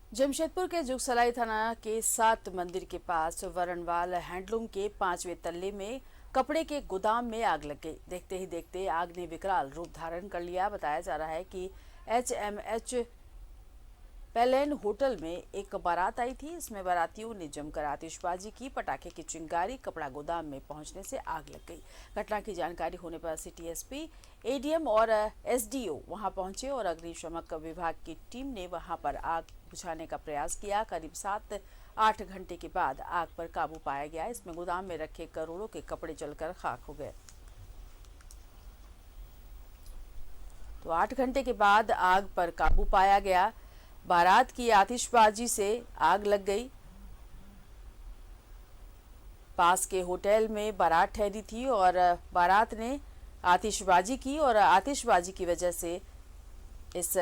जमशेदपुर के जुगसलाई थाना के 7 मंदिर के पास वरणवाल हैंडलूम के 5वें तल्ले में कपड़े के गोदाम में आग लग गई। देखते ही देखते आग ने विकराल रूप धारण कर लिया। बताया जा रहा है कि HMH पैलेन होटल में एक बारात आई थी। इसमें बारातियों ने जमकर आतिशबाजी की। पटाखे की चिंगारी कपड़ा गोदाम में पहुंचने से आग लग गई। घटना की जानकारी होने पर सिटी एसपी, ADM और SDO वहां पहुंचे और अग्निशमन विभाग की टीम ने वहां पर आग बुझाने का प्रयास किया। करीब 7-8 घंटे के बाद आग पर काबू पाया गया। इसमें गोदाम में रखे करोड़ों के कपड़े जलकर खाक हो गए। तो 8 घंटे के बाद आग पर काबू पाया गया। बारात की आतिशबाजी से आग लग गई। पास के होटल में बारात ठहरी थी और बारात ने आतिशबाजी की और आतिशबाजी की वजह से इस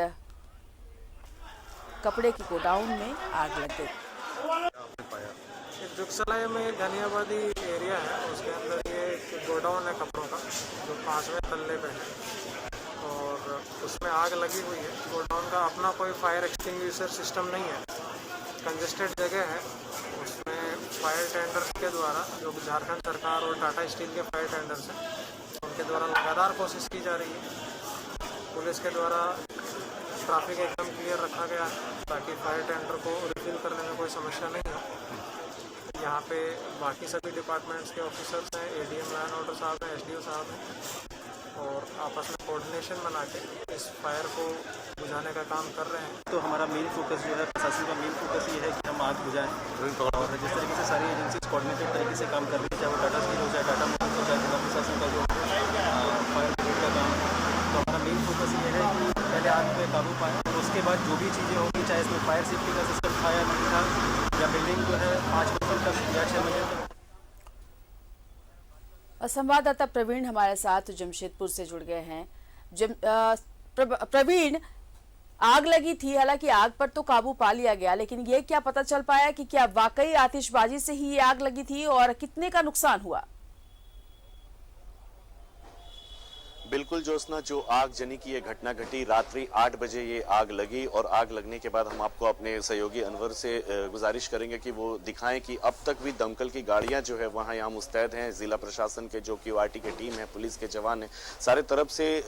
कपड़े की गोडाउन में आग लग गई। जुगसलाई में घनियाबादी एरिया है, उसके अंदर ये गोडाउन है कपड़ों का, जो 5वें तल्ले पे है और उसमें आग लगी हुई है। गोडाउन का अपना कोई फायर एक्सटिंग्विशर सिस्टम नहीं है, कंजेस्टेड जगह है। उसमें फायर टेंडर्स के द्वारा, जो झारखंड सरकार और टाटा स्टील के फायर टेंडर्स हैं, उनके द्वारा लगातार कोशिश की जा रही है। पुलिस के द्वारा ट्रैफिक एकदम क्लियर रखा गया है ताकि फायर टेंडर को रिफिल करने में कोई समस्या नहीं हो। यहाँ पे बाकी सभी डिपार्टमेंट्स के ऑफिसर्स हैं, ADM लैंड ऑर्डर साहब हैं, SDO साहब हैं और आपस में कोऑर्डिनेशन बना के इस फायर को बुझाने का काम कर रहे हैं। तो हमारा मेन फोकस जो है, प्रशासन का मेन फोकस ये है कि हम आग बुझाएं और जिस तरीके से सारी एजेंसीज कोऑर्डिनेटेड तरीके से काम कर रही है, चाहे वो टाटा स्टील हो, चाहे टाटा मोटर्स हो, चाहे जिला प्रशासन का जो फायर ब्रिगेड का काम है, तो हमारा मेन फोकस ये है कि पहले आग पे काबू पाएं और उसके बाद जो भी चीज़ें होंगी, चाहे इसमें फायर सेफ्टी का सिस्टम था या नहीं था, या बिल्डिंग जो है 5 मंजिल तक या 6 मंजिल तक। संवाददाता प्रवीण हमारे साथ जमशेदपुर से जुड़ गए हैं। प्रवीण, आग लगी थी, हालांकि आग पर तो काबू पा लिया गया, लेकिन ये क्या पता चल पाया कि क्या वाकई आतिशबाजी से ही ये आग लगी थी और कितने का नुकसान हुआ? बिल्कुल ज्योत्सना, जो आगजनी की ये घटना घटी, रात्रि 8 बजे ये आग लगी और आग लगने के बाद हम आपको अपने सहयोगी अनवर से गुजारिश करेंगे कि वो दिखाएं कि अब तक भी दमकल की गाड़ियां जो है वहां यहाँ मुस्तैद हैं। जिला प्रशासन के जो QRT के टीम है, पुलिस के जवान है, सारे तरफ से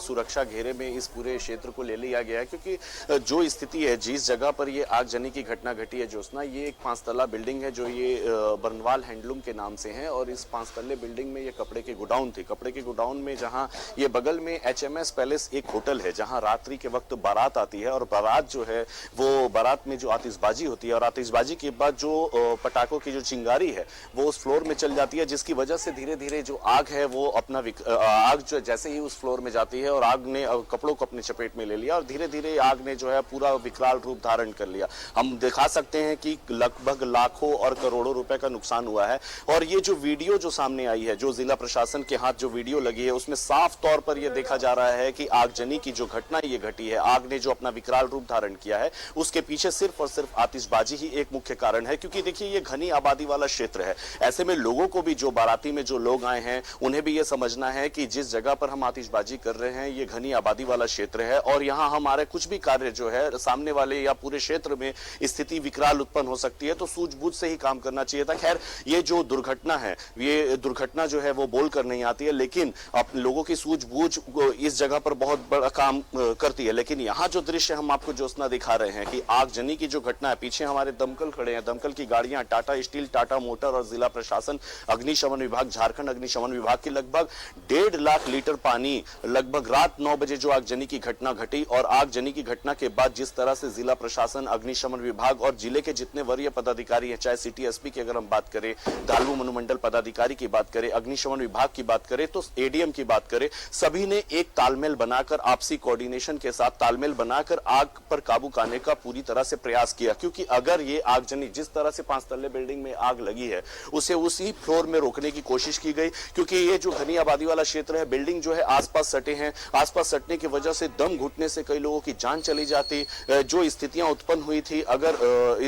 सुरक्षा घेरे में इस पूरे क्षेत्र को ले लिया गया है। क्योंकि जो स्थिति है, जिस जगह पर ये आगजनी की घटना घटी है ज्योत्सना, ये एक 5 तल्ला बिल्डिंग है जो ये वरणवाल हैंडलूम के नाम से है और इस 5 तल्ले बिल्डिंग में ये कपड़े की गोडाउन थी। कपड़े की गोडाउन में जहाँ ये बगल में HMS पैलेस एक होटल है, जहां रात्रि के वक्त बारात आती है और बारात जो है वो बारात में जो आतिशबाजी होती है और आतिशबाजी के बाद जो पटाखों की जो चिंगारी है वो उस फ्लोर में चल जाती है, जिसकी वजह से धीरे धीरे जो आग है वो अपना आग जो जैसे ही उस फ्लोर में जाती है और आग ने कपड़ों को अपने चपेट में ले लिया और धीरे धीरे आग ने जो है पूरा विकराल रूप धारण कर लिया। हम दिखा सकते हैं कि लगभग लाखों और करोड़ों रुपए का नुकसान हुआ है और ये जो वीडियो जो सामने आई है, जो जिला प्रशासन के हाथ जो वीडियो लगी है, उसमें साफ तौर पर यह देखा जा रहा है कि आगजनी की जो घटना ये घटी है, आग ने जो अपना विकराल रूप धारण किया है, उसके पीछे सिर्फ और सिर्फ आतिशबाजी ही एक मुख्य कारण है। क्योंकि देखिए, ये घनी आबादी वाला क्षेत्र है, ऐसे में लोगों को भी, जो बाराती में जो लोग आए हैं, उन्हें भी ये समझना है कि जिस जगह पर हम आतिशबाजी कर रहे हैं ये घनी आबादी वाला क्षेत्र है और यहाँ हमारे कुछ भी कार्य जो है सामने वाले या पूरे क्षेत्र में स्थिति विकराल उत्पन्न हो सकती है, तो सूझबूझ से ही काम करना चाहिए था। खैर, ये जो दुर्घटना है, ये दुर्घटना जो है वो बोल कर नहीं आती है, लेकिन लोगों की सूझबूझ इस जगह पर बहुत बड़ा काम करती है। लेकिन यहाँ जो दृश्य हम आपको ज्योत्सना दिखा रहे हैं कि आगजनी की जो घटना है, पीछे हमारे दमकल खड़े हैं, दमकल की गाड़ियां, टाटा स्टील, टाटा मोटर और जिला प्रशासन, अग्निशमन विभाग, झारखंड अग्निशमन विभाग की लगभग 1.5 लाख लीटर पानी लगभग रात 9 बजे जो आगजनी की घटना घटी और आगजनी की घटना के बाद जिस तरह से जिला प्रशासन, अग्निशमन विभाग और जिले के जितने वरीय पदाधिकारी हैं, चाहे सिटी एसपी की अगर हम बात करें, धालू मनुमंडल पदाधिकारी की बात करें, अग्निशमन विभाग की बात करें, तो ADM की बात करें, सभी ने एक तालमेल बनाकर, आपसी कोऑर्डिनेशन के साथ तालमेल बनाकर आग पर काबू पाने का पूरी तरह से प्रयास किया। क्योंकि अगर ये आगजनी, जिस तरह से 5 तल्ले बिल्डिंग में आग लगी है, उसे उसी फ्लोर में रोकने की कोशिश की गई। क्योंकि ये जो घनी आबादी वाला क्षेत्र है, बिल्डिंग जो है आसपास सटे हैं, आसपास सटने की वजह से दम घुटने से कई लोगों की जान चली जाती। जो स्थितियां उत्पन्न हुई थी, अगर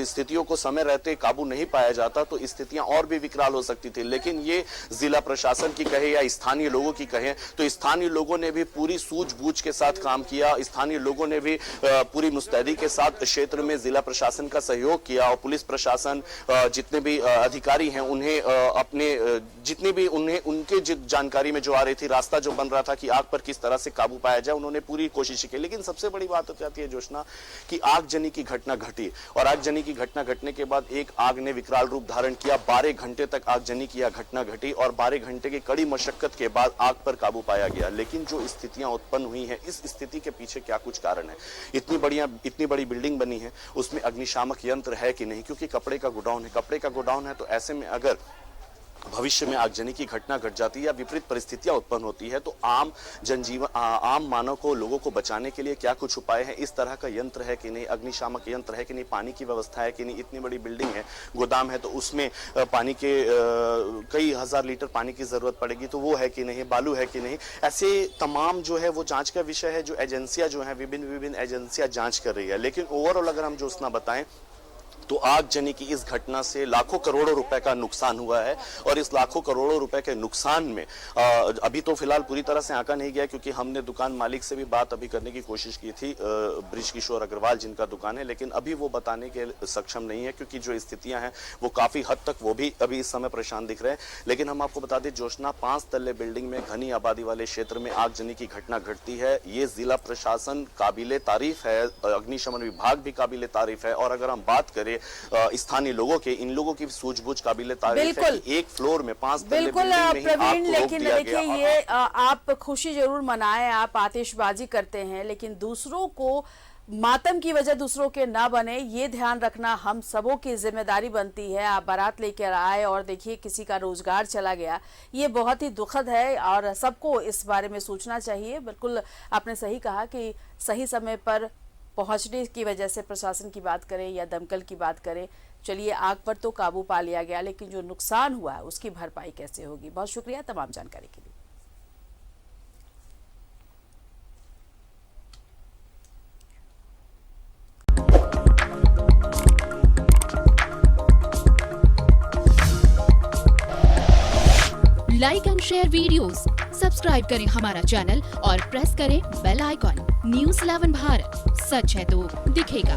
स्थितियों को समय रहते काबू नहीं पाया जाता तो स्थितियां और भी विकराल हो सकती थी। लेकिन ये जिला प्रशासन की कहे या स्थानीय लोगों की कहे तो स्थानीय लोगों ने भी पूरी सूझबूझ के साथ काम किया, स्थानीय लोगों ने भी पूरी मुस्तैदी के साथ क्षेत्र में जिला प्रशासन का सहयोग किया और पुलिस प्रशासन जितने भी अधिकारी हैं उन्हें अपने जितने भी उन्हें उनके जानकारी में जो आ रही थी, रास्ता जो बन रहा था कि आग पर किस तरह से काबू पाया जाए, उन्होंने पूरी कोशिश की। लेकिन सबसे बड़ी बात हो जाती है जोशना कि आगजनी की घटना घटी और आगजनी की घटना घटने के बाद एक आग ने विकराल रूप धारण किया। 12 घंटे तक आगजनी की घटना घटी और 12 घंटे की कड़ी मशक्कत के बाद आग पर काबू पाया गया। लेकिन जो स्थितियां उत्पन्न हुई हैं, इस स्थिति के पीछे क्या कुछ कारण है? इतनी बड़ी बिल्डिंग बनी है, उसमें अग्निशामक यंत्र है कि नहीं? क्योंकि कपड़े का गोडाउन है, तो ऐसे में अगर भविष्य में आगजनी की घटना घट जाती है या विपरीत परिस्थितियां उत्पन्न होती है तो आम मानव को, लोगों को बचाने के लिए क्या कुछ उपाय है? इस तरह का यंत्र है कि नहीं? अग्निशामक यंत्र है कि नहीं? पानी की व्यवस्था है कि नहीं? इतनी बड़ी बिल्डिंग है, गोदाम है, तो उसमें पानी के कई हजार लीटर पानी की जरूरत पड़ेगी, तो वो है कि नहीं? बालू है कि नहीं? ऐसे तमाम जो है वो जांच का विषय है, जो एजेंसियां जो है विभिन्न एजेंसियां जांच कर रही है। लेकिन ओवरऑल अगर हम जोशना बताएं तो आगजनी की इस घटना से लाखों करोड़ों रुपए का नुकसान हुआ है और इस लाखों करोड़ों रुपए के नुकसान में अभी तो फिलहाल पूरी तरह से आंका नहीं गया, क्योंकि हमने दुकान मालिक से भी बात अभी करने की कोशिश की थी, बृज किशोर अग्रवाल जिनका दुकान है, लेकिन अभी वो बताने के सक्षम नहीं है, क्योंकि जो स्थितियां हैं वो काफी हद तक वो भी अभी इस समय परेशान दिख रहे हैं। लेकिन हम आपको बता दें जोशना, 5 तल्ले बिल्डिंग में घनी आबादी वाले क्षेत्र में आगजनी की घटना घटती है, ये जिला प्रशासन काबिले तारीफ है, अग्निशमन विभाग भी काबिले तारीफ है। और अगर हम बात करें स्थानीय लोगों के, इन लोगों की सूझबूझ काबिले तारीफ है कि एक फ्लोर में 5 तल्ले बिल्कुल प्रवीण, लेकिन देखिए ये आप खुशी जरूर मनाएं, आप आतिशबाजी करते हैं, लेकिन दूसरों को मातम की वजह दूसरों के ना बने, ये ध्यान रखना हम सबों की जिम्मेदारी बनती है। आप बारात लेकर आए और देखिए किसी का रोजगार चला गया, ये बहुत ही दुखद है और सबको इस बारे में सोचना चाहिए। बिल्कुल आपने सही कहा कि सही समय पर पहुंचने की वजह से प्रशासन की बात करें या दमकल की बात करें, चलिए आग पर तो काबू पा लिया गया, लेकिन जो नुकसान हुआ है उसकी भरपाई कैसे होगी? बहुत शुक्रिया तमाम जानकारी के लिए। Like and share videos, subscribe करें हमारा चैनल और प्रेस करें बेल आइकॉन। न्यूज़ 11 भारत, सच है तो दिखेगा।